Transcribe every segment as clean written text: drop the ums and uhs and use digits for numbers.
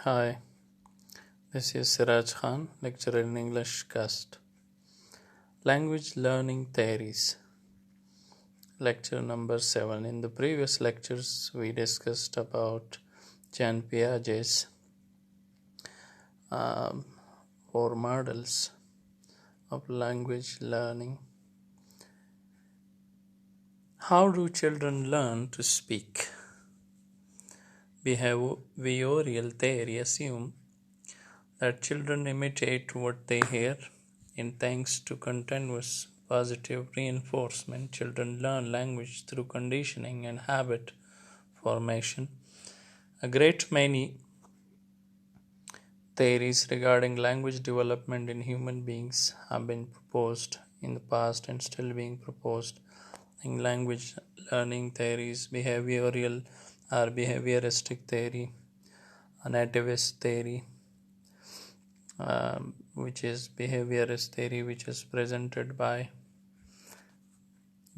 Hi, this is Siraj Khan, lecturer in English cast. Language Learning Theories, lecture number 7. In the previous lectures, we discussed about Jean Piaget's 4 models of language learning. How do children learn to speak? Behavioral theory assumes that children imitate what they hear. And thanks to continuous positive reinforcement, children learn language through conditioning and habit formation. A great many theories regarding language development in human beings have been proposed in the past and still being proposed. In language learning theories, behavioral or behavioristic theory, a nativist theory, which is behaviorist theory, which is presented by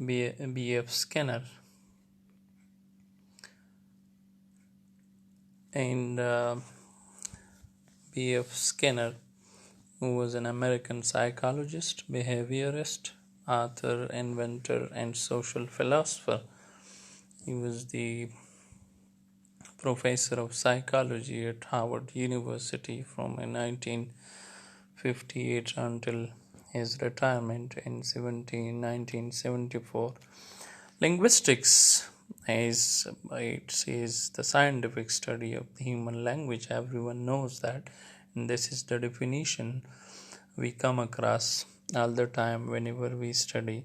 B.F. Skinner, and B.F. Skinner, who was an American psychologist, behaviorist, author, inventor, and social philosopher. He was the professor of psychology at Harvard University from 1958 until his retirement in 1974. Linguistics is the scientific study of the human language. Everyone knows that, and this is the definition we come across all the time whenever we study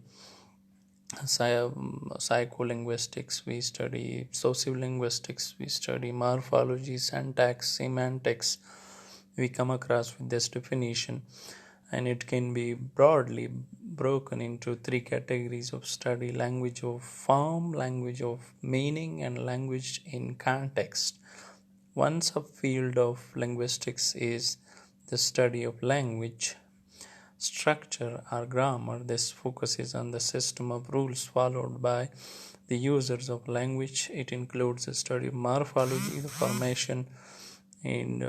psycholinguistics, we study sociolinguistics, we study morphology, syntax, semantics. We come across with this definition, and it can be broadly broken into 3 categories of study: language of form, language of meaning, and language in context. One subfield of linguistics is the study of language structure or grammar. This focuses on the system of rules followed by the users of language. It includes the study of morphology, the formation and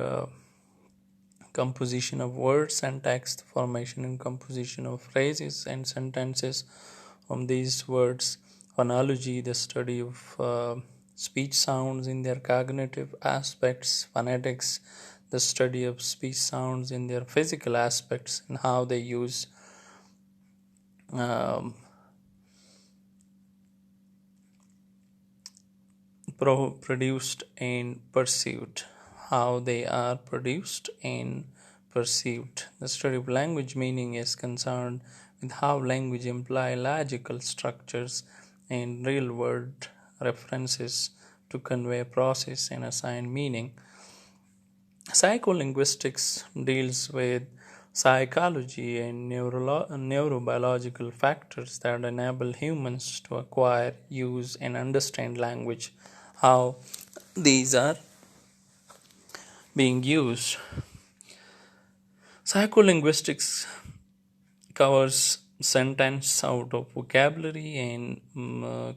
composition of words, syntax, the formation and composition of phrases and sentences from these words, phonology, the study of speech sounds in their cognitive aspects, phonetics, the study of speech sounds in their physical aspects and how they use produced and perceived, how they are produced and perceived. The study of language meaning is concerned with how language imply logical structures and real world references to convey process and assign meaning. Psycholinguistics deals with psychology and neurobiological factors that enable humans to acquire, use, and understand language, how these are being used. Psycholinguistics covers sentence out of vocabulary and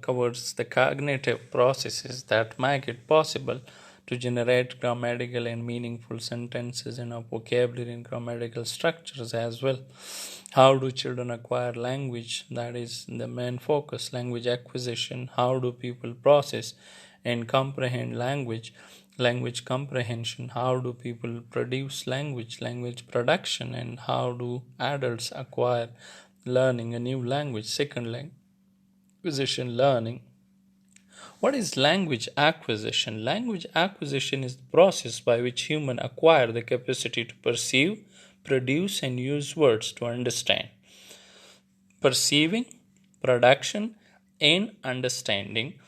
covers the cognitive processes that make it possible to generate grammatical and meaningful sentences in our vocabulary and grammatical structures as well. How do children acquire language? That is the main focus, language acquisition. How do people process and comprehend language? Language comprehension. How do people produce language? Language production. And how do adults acquire learning a new language? Second language acquisition, learning. What is language acquisition? Language acquisition is the process by which humans acquire the capacity to perceive, produce, and use words to understand. Perceiving, production, and understanding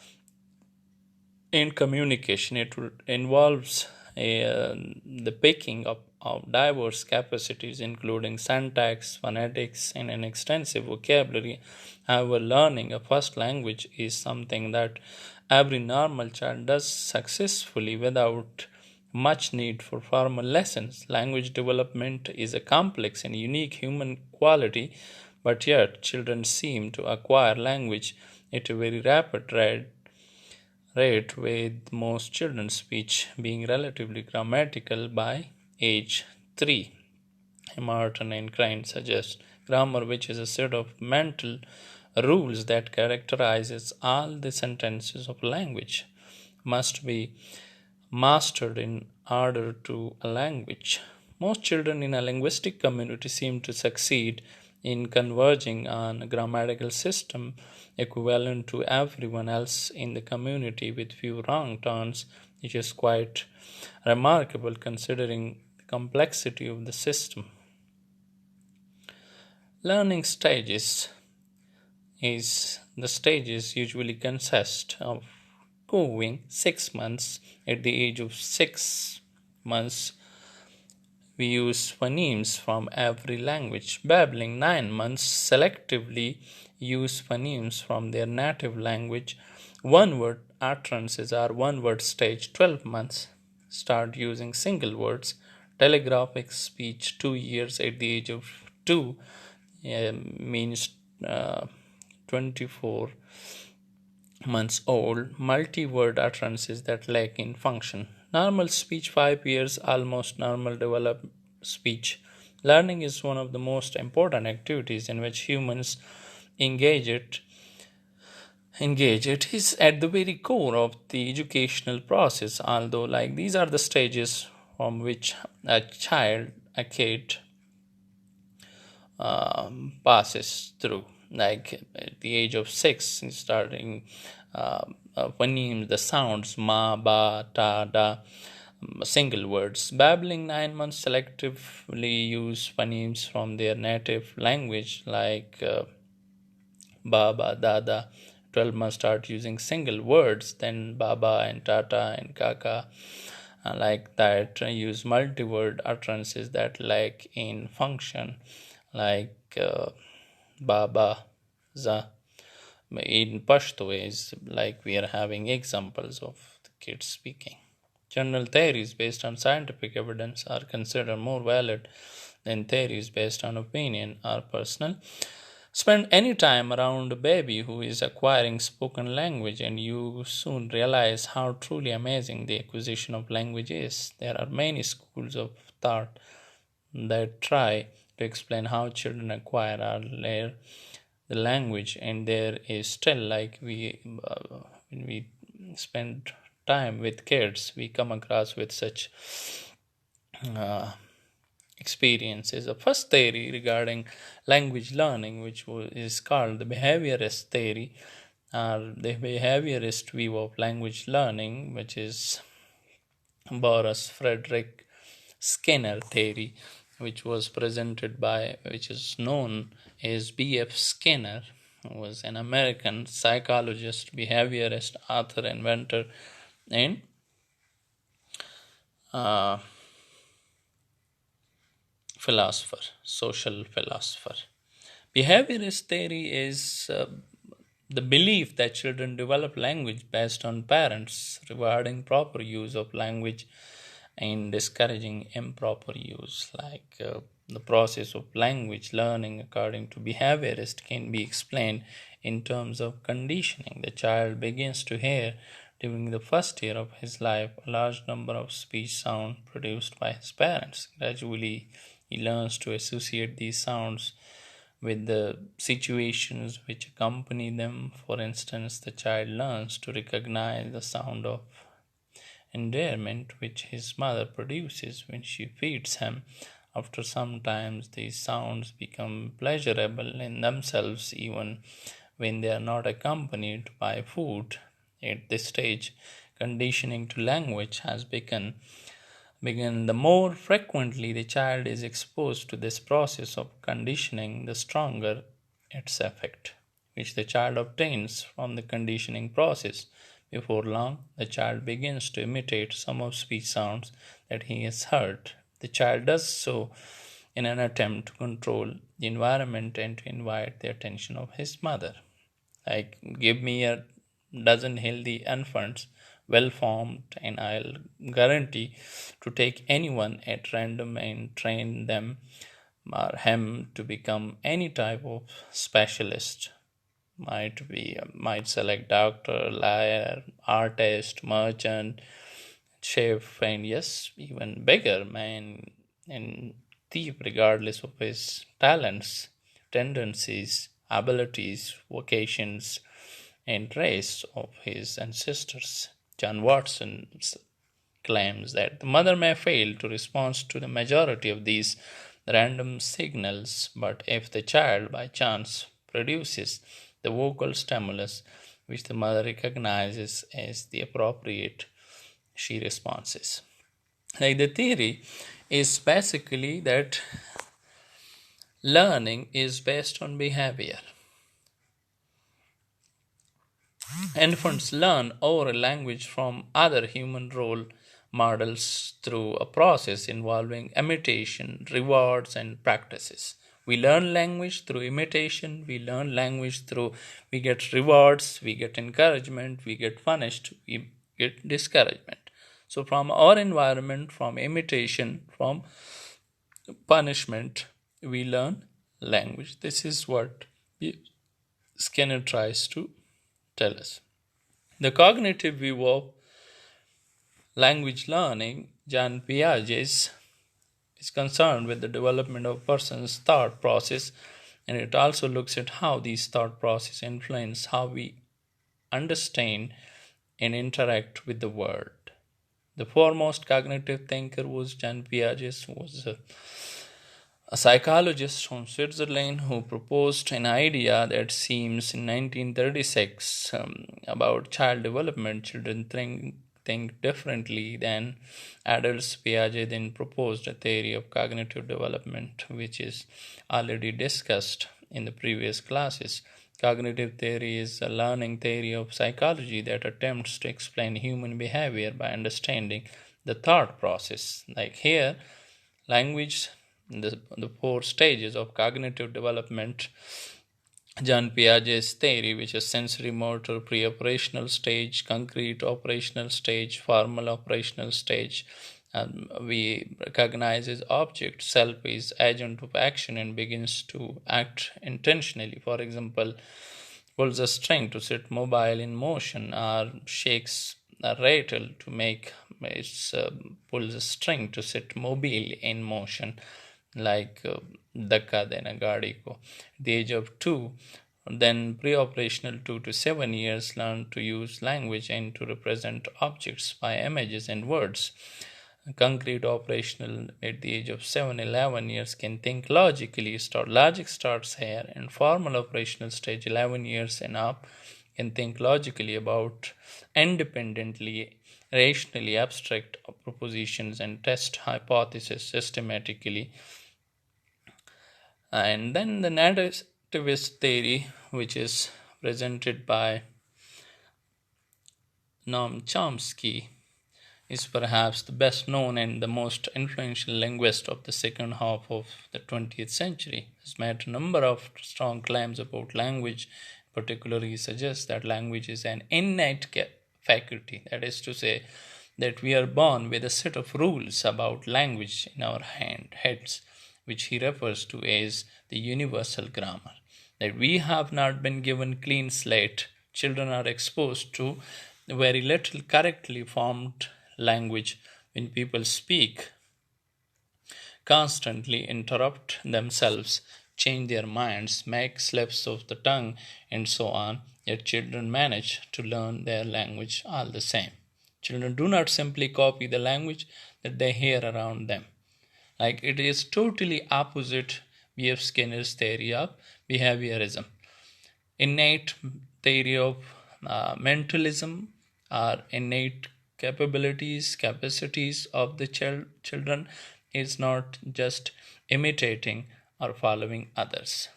and communication. It involves the picking up of diverse capacities, including syntax, phonetics, and an extensive vocabulary. However, learning a first language is something that every normal child does successfully without much need for formal lessons. Language development is a complex and unique human quality, but yet children seem to acquire language at a very rapid rate. rate, with most children's speech being relatively grammatical by age 3. Martin and Crane suggest grammar, which is a set of mental rules that characterizes all the sentences of language, must be mastered in order to a language. Most children in a linguistic community seem to succeed in converging on a grammatical system equivalent to everyone else in the community with few wrong turns, which is quite remarkable considering the complexity of the system. Learning stages usually consist of cooing 6 months. At the age of 6 months, we use phonemes from every language. Babbling 9 months selectively use phonemes from their native language. One word utterances are one word stage. 12 months start using single words. Telegraphic speech 2 years. At the age of 2 means 24 months old. Multi-word utterances that lack in function. Normal speech 5 years, almost normal developed speech. Learning is one of the most important activities in which humans engage. It is at the very core of the educational process, although these are the stages from which a kid passes through. Like at the age of 6, starting phonemes, the sounds ma, ba, ta, da, single words. Babbling 9 months selectively use phonemes from their native language, like baba, dada. 12 months start using single words, then baba and tata and kaka. Like that, use multi-word utterances that lack in function, like baba, za. In Pashto is like we are having examples of the kids speaking. General theories based on scientific evidence are considered more valid than theories based on opinion or personal. Spend any time around a baby who is acquiring spoken language, and you soon realize how truly amazing the acquisition of language is. There are many schools of thought that try to explain how children acquire or learn the language, and there is still when we spend time with kids, we come across with such uh, experiences. The first theory regarding language learning, which is called the behaviorist theory, or the behaviorist view of language learning, which is Boris Frederick Skinner theory, which is known as B.F. Skinner, who was an American psychologist, behaviorist, author, inventor, and uh, philosopher, social philosopher. Behaviorist theory is the belief that children develop language based on parents rewarding proper use of language and discouraging improper use. The process of language learning, according to behaviorist, can be explained in terms of conditioning. The child begins to hear during the first year of his life a large number of speech sounds produced by his parents. Gradually, he learns to associate these sounds with the situations which accompany them. For instance, the child learns to recognize the sound of endearment which his mother produces when she feeds him. After some time, these sounds become pleasurable in themselves, even when they are not accompanied by food. At this stage, conditioning to language has begun. The more frequently the child is exposed to this process of conditioning, the stronger its effect, which the child obtains from the conditioning process. Before long, the child begins to imitate some of speech sounds that he has heard. The child does so in an attempt to control the environment and to invite the attention of his mother. Like, give me a dozen healthy infants, well formed, and I'll guarantee to take anyone at random and train them or him to become any type of specialist. might select doctor, lawyer, artist, merchant, chef, and yes, even beggar, man, and thief, regardless of his talents, tendencies, abilities, vocations, and race of his ancestors. John Watson claims that the mother may fail to respond to the majority of these random signals, but if the child by chance produces the vocal stimulus which the mother recognizes as the appropriate, she responds. Like the theory is basically that learning is based on behavior. Infants learn oral language from other human role models through a process involving imitation, rewards, and practices. We learn language through imitation, we learn language through we get rewards, we get encouragement, we get punished, we get discouragement. So, from our environment, from imitation, from punishment, we learn language. This is what Skinner tries to tell us. The cognitive view of language learning, Jean Piaget, is concerned with the development of a person's thought process, and it also looks at how these thought processes influence how we understand and interact with the world. The foremost cognitive thinker was Jean Piaget, who was a psychologist from Switzerland who proposed an idea that seems in 1936 about child development. Children think differently than adults. Piaget then proposed a theory of cognitive development, which is already discussed in the previous classes. Cognitive theory is a learning theory of psychology that attempts to explain human behavior by understanding the thought process. Like here, language, the four stages of cognitive development, Jean Piaget's theory, which is sensory motor, pre operational stage, concrete operational stage, formal operational stage. We recognize as object, self is agent of action and begins to act intentionally. For example, pulls a string to set mobile in motion, or shakes a rattle to make it pulls a string to set mobile in motion, like Dhaka then Gadi ko. At the age of 2, then pre-operational 2 to 7 years learn to use language and to represent objects by images and words. Concrete operational at the age of 7-11 years can think logically. Logic starts here, and formal operational stage 11 years and up can think logically about independently, rationally abstract propositions and test hypotheses systematically. And then the nativist theory, which is presented by Noam Chomsky, is perhaps the best known and the most influential linguist of the second half of the 20th century. He has made a number of strong claims about language. Particularly, he suggests that language is an innate faculty, that is to say, that we are born with a set of rules about language in our heads, which he refers to as the universal grammar. That we have not been given clean slate. Children are exposed to very little correctly formed language. When people speak, constantly interrupt themselves, change their minds, make slips of the tongue, and so on, yet children manage to learn their language all the same. Children do not simply copy the language that they hear around them. Like it is totally opposite B.F. Skinner's theory of behaviorism. Innate theory of mentalism or innate capacities of the children is not just imitating or following others.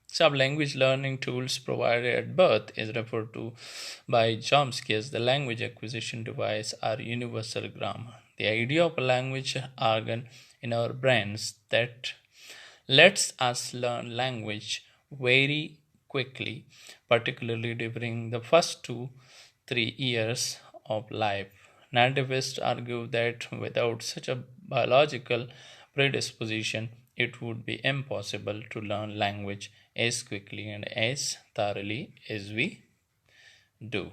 Some language learning tools provided at birth is referred to by Chomsky as the language acquisition device or universal grammar. The idea of a language organ in our brains that lets us learn language very quickly, particularly during the first 2-3 years of life. Nativists argue that without such a biological predisposition, it would be impossible to learn language as quickly and as thoroughly as we do.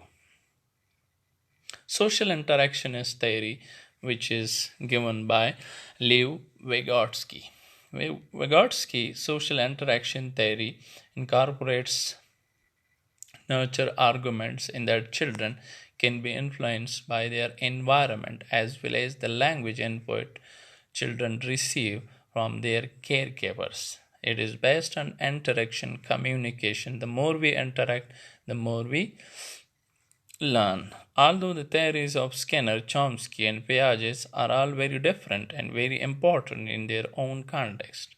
Social interactionist theory, which is given by Lev Vygotsky. Vygotsky social interaction theory incorporates nurture arguments in that children can be influenced by their environment as well as the language input children receive from their caregivers. It is based on interaction communication. The more we interact, the more we learn. Although the theories of Skinner, Chomsky, and Piaget are all very different and very important in their own context,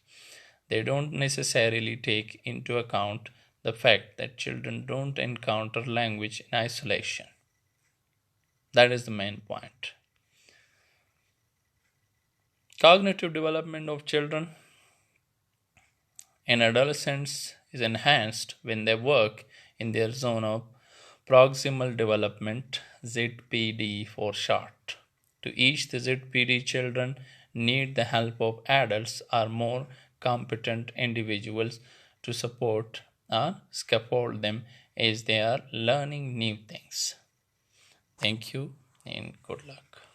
they don't necessarily take into account the fact that children don't encounter language in isolation. That is the main point. Cognitive development of children and adolescents is enhanced when they work in their zone of proximal development, ZPD for short. To each, the ZPD children need the help of adults or more competent individuals to support or scaffold them as they are learning new things. Thank you and good luck.